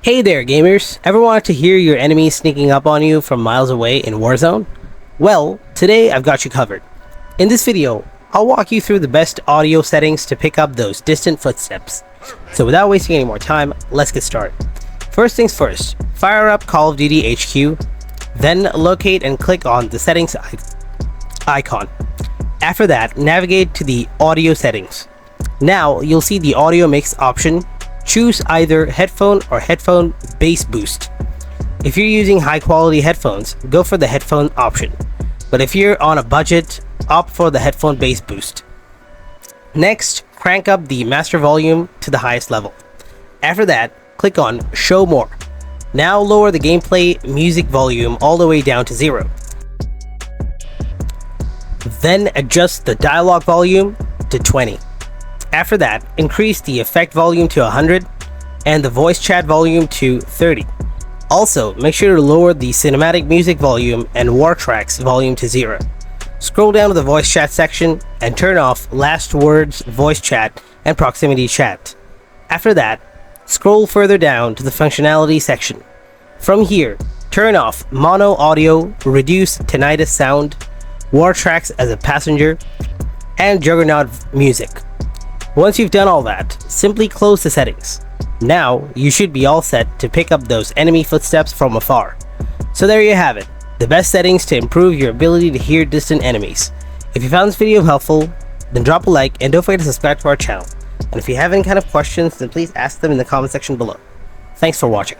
Hey there gamers, ever wanted to hear your enemies sneaking up on you from miles away in Warzone? Well, today I've got you covered. In this video, I'll walk you through the best audio settings to pick up those distant footsteps. So without wasting any more time, let's get started. First things first, fire up Call of Duty HQ, then locate and click on the settings icon. After that, navigate to the audio settings. Now you'll see the audio mix option. Choose either headphone or headphone bass boost. If you're using high quality headphones, go for the headphone option. But if you're on a budget, opt for the headphone bass boost. Next, crank up the master volume to the highest level. After that, click on show more. Now lower the gameplay music volume all the way down to 0. Then adjust the dialogue volume to 20. After that, increase the effect volume to 100 and the voice chat volume to 30. Also, make sure to lower the cinematic music volume and war tracks volume to 0. Scroll down to the voice chat section and turn off last words voice chat and proximity chat. After that, scroll further down to the functionality section. From here, turn off mono audio, reduce tinnitus sound, war tracks as a passenger, and juggernaut music. Once you've done all that, simply close the settings. Now, you should be all set to pick up those enemy footsteps from afar. So there you have it, the best settings to improve your ability to hear distant enemies. If you found this video helpful, then drop a like and don't forget to subscribe to our channel. And if you have any kind of questions, then please ask them in the comment section below. Thanks for watching.